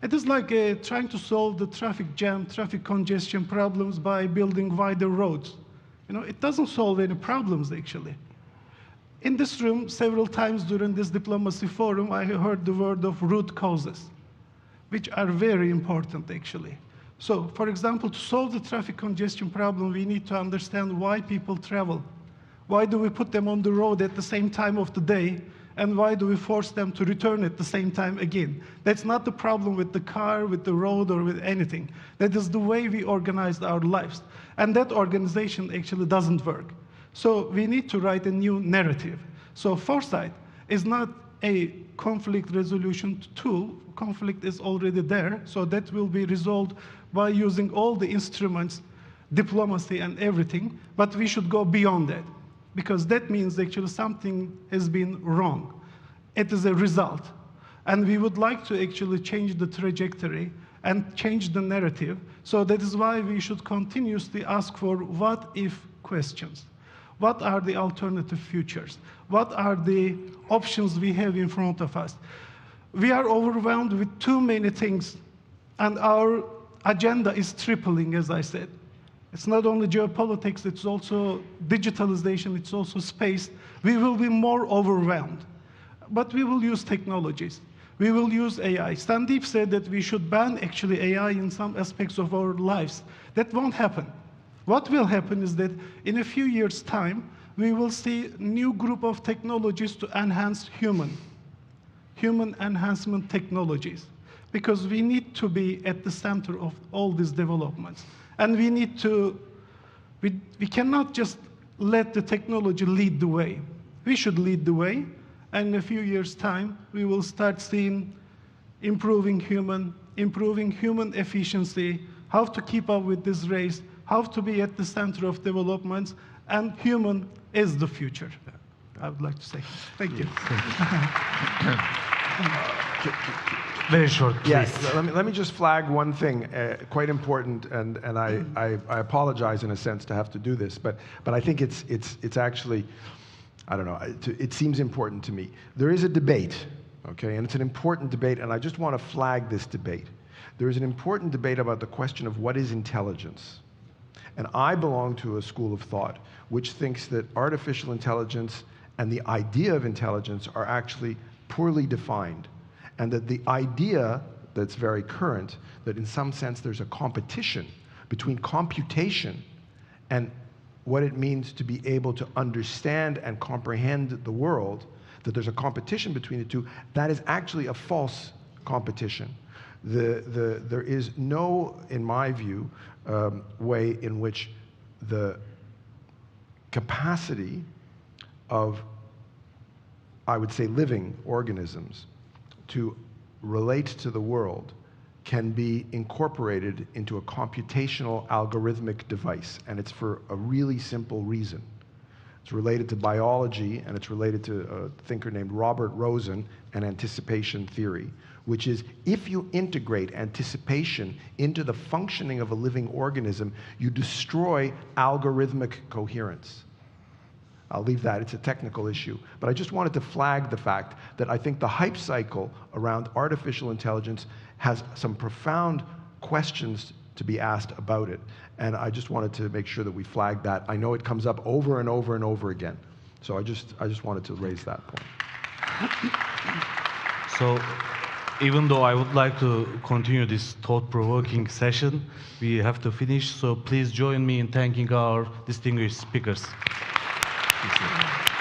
It is like trying to solve the traffic jam, traffic congestion problems by building wider roads. You know, it doesn't solve any problems, actually. In this room, several times during this diplomacy forum, I heard the word of root causes, which are very important, actually. So, for example, to solve the traffic congestion problem, we need to understand why people travel. Why do we put them on the road at the same time of the day? And why do we force them to return at the same time again? That's not the problem with the car, with the road, or with anything. That is the way we organized our lives. And that organization actually doesn't work. So we need to write a new narrative. So Foresight is not a conflict resolution tool. Conflict is already there, so that will be resolved by using all the instruments, diplomacy and everything, but we should go beyond that, because that means actually something has been wrong. It is a result. And we would like to actually change the trajectory and change the narrative. So that is why we should continuously ask for what-if questions. What are the alternative futures? What are the options we have in front of us? We are overwhelmed with too many things, and our agenda is tripling, as I said. It's not only geopolitics, it's also digitalization, it's also space. We will be more overwhelmed. But we will use technologies. We will use AI. Sandeep said that we should ban actually AI in some aspects of our lives. That won't happen. What will happen is that in a few years' time, we will see a new group of technologies to enhance human enhancement technologies. Because we need to be at the center of all these developments. And we need to, we cannot just let the technology lead the way. We should lead the way, and in a few years' time, we will start seeing improving human efficiency, how to keep up with this race, how to be at the center of developments, and human is the future, I would like to say. Thank you. Very short, please. Yes, let me just flag one thing, quite important, and I apologize in a sense to have to do this, but I think it's actually, I don't know, it seems important to me. There is a debate, okay, and it's an important debate, and I just want to flag this debate. There is an important debate about the question of what is intelligence. And I belong to a school of thought which thinks that artificial intelligence and the idea of intelligence are actually poorly defined, and that the idea that's very current, that in some sense there's a competition between computation and what it means to be able to understand and comprehend the world, that there's a competition between the two, that is actually a false competition. There is no, in my view, way in which the capacity of, I would say, living organisms to relate to the world can be incorporated into a computational algorithmic device, and it's for a really simple reason. It's related to biology, and it's related to a thinker named Robert Rosen and anticipation theory, which is if you integrate anticipation into the functioning of a living organism, you destroy algorithmic coherence. I'll leave that, it's a technical issue. But I just wanted to flag the fact that I think the hype cycle around artificial intelligence has some profound questions to be asked about it. And I just wanted to make sure that we flagged that. I know it comes up over and over and over again. So I just wanted to raise that point. So, even though I would like to continue this thought-provoking session, we have to finish. So please join me in thanking our distinguished speakers. Thank you.